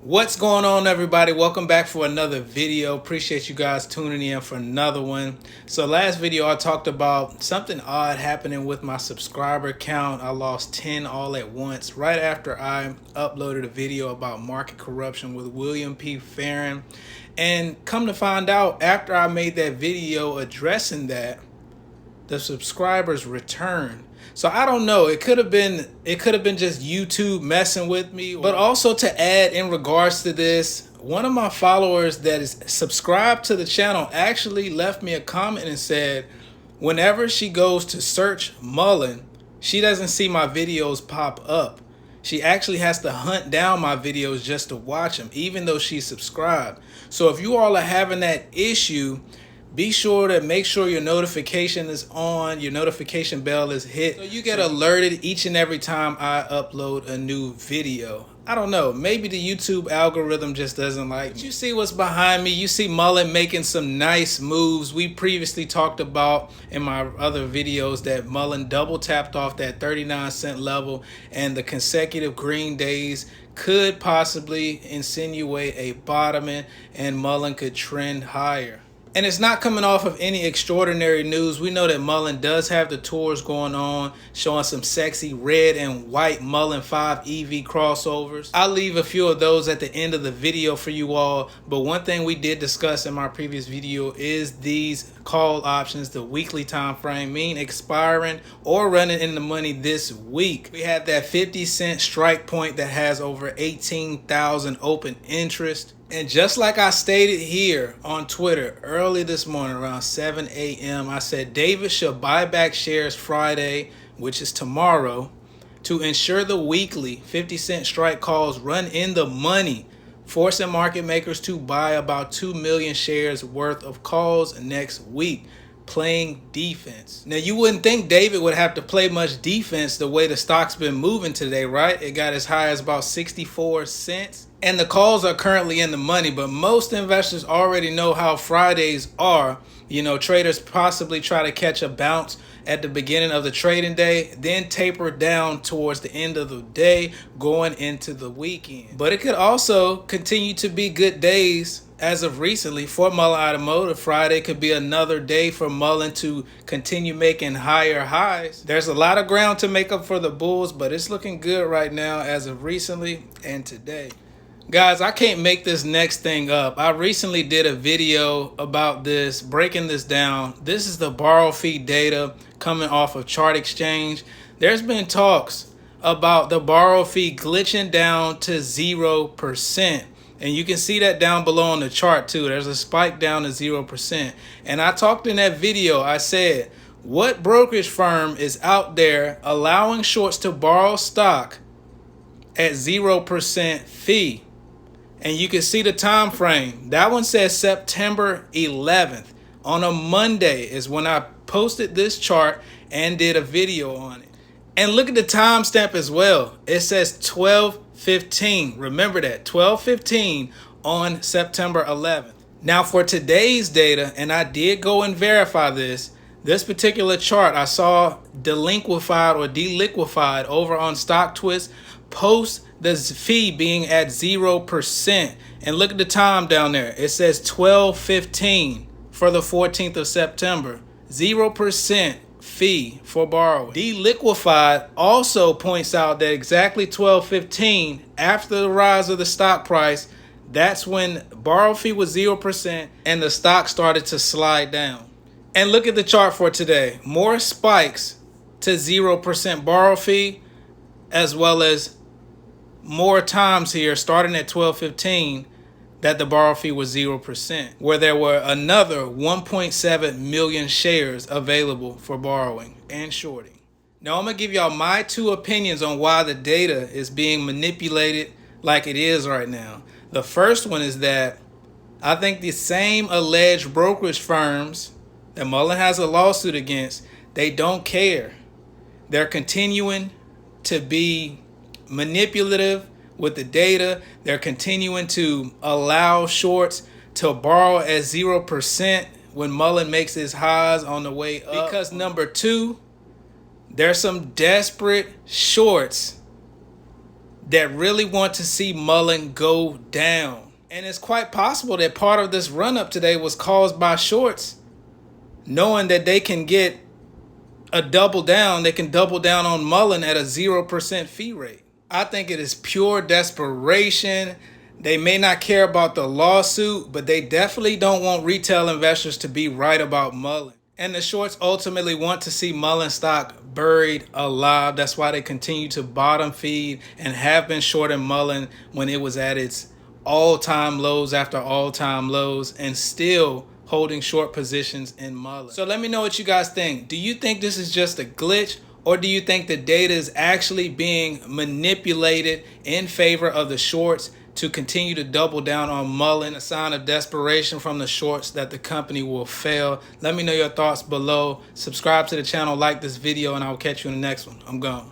What's going on, everybody? Welcome back for another video. Appreciate you guys tuning in for another one. So last video I talked about something odd happening with my subscriber count. I lost 10 all at once right after I uploaded a video about market corruption with William P. Farron. And come to find out, after I made that video addressing that, the subscribers returned. So I don't know, it could have been just YouTube messing with me. But also to add in regards to this, one of my followers that is subscribed to the channel actually left me a comment and said whenever she goes to search Mullen, she doesn't see my videos pop up. She actually has to hunt down my videos just to watch them, even though she's subscribed. So if you all are having that issue, be sure to make sure your notification is on, your notification bell is hit, so you get alerted each and every time I upload a new video. I don't know, maybe the YouTube algorithm just doesn't like me. You see what's behind me. You see Mullen making some nice moves. We previously talked about in my other videos that Mullen double tapped off that 39-cent level, and the consecutive green days could possibly insinuate a bottoming and Mullen could trend higher. And it's not coming off of any extraordinary news. We know that Mullen does have the tours going on, showing some sexy red and white Mullen 5 EV crossovers. I'll leave a few of those at the end of the video for you all. But one thing we did discuss in my previous video is these call options, the weekly time frame, mean expiring or running in the money this week. We have that 50-cent strike point that has over 18,000 open interest. And just like I stated here on Twitter early this morning around 7 a.m., I said David should buy back shares Friday, which is tomorrow, to ensure the weekly 50-cent strike calls run in the money, forcing market makers to buy about 2 million shares worth of calls next week, playing defense. Now, you wouldn't think David would have to play much defense the way the stock's been moving today, right? It got as high as about 64 cents. And the calls are currently in the money, but most investors already know how Fridays are. You know, traders possibly try to catch a bounce at the beginning of the trading day, then taper down towards the end of the day going into the weekend. But it could also continue to be good days as of recently for Mullen Automotive. Friday could be another day for Mullen to continue making higher highs. There's a lot of ground to make up for the bulls, but it's looking good right now as of recently and today. Guys, I can't make this next thing up. I recently did a video about this, breaking this down. This is the borrow fee data coming off of Chart Exchange. There's been talks about the borrow fee glitching down to 0%. And you can see that down below on the chart too. There's a spike down to 0%. And I talked in that video, I said, what brokerage firm is out there allowing shorts to borrow stock at 0% fee? And you can see the time frame. That one says September 11th. On a Monday is when I posted this chart and did a video on it. And look at the timestamp as well. It says 12:15. Remember that, 12:15 on September 11th. Now for today's data, and I did go and verify this particular chart I saw deliquified or deliquified over on StockTwist post the fee being at 0%. And look at the time down there. It says 12:15 for the 14th of September. 0% fee for borrowing. Deliquified also points out that exactly 12:15 after the rise of the stock price, that's when borrow fee was 0% and the stock started to slide down. And look at the chart for today. More spikes to 0% borrow fee, as well as more times here starting at 12:15 that the borrow fee was 0%, where there were another 1.7 million shares available for borrowing and shorting. Now I'm gonna give y'all my two opinions on why the data is being manipulated like it is right now. The first one is that I think the same alleged brokerage firms that Mullen has a lawsuit against, they don't care. They're continuing to be manipulative with the data. They're continuing to allow shorts to borrow at 0% when Mullen makes his highs on the way up. Because number two, there's some desperate shorts that really want to see Mullen go down. And it's quite possible that part of this run up today was caused by shorts, knowing that they can get a double down. They can double down on Mullen at a 0% fee rate. I think it is pure desperation. They may not care about the lawsuit, but they definitely don't want retail investors to be right about Mullen. And the shorts ultimately want to see Mullen stock buried alive. That's why they continue to bottom feed and have been shorting Mullen when it was at its all-time lows after all-time lows, and still holding short positions in Mullen. So let me know what you guys think. Do you think this is just a glitch, or do you think the data is actually being manipulated in favor of the shorts to continue to double down on Mullen, a sign of desperation from the shorts that the company will fail? Let me know your thoughts below. Subscribe to the channel, like this video, and I'll catch you in the next one. I'm gone.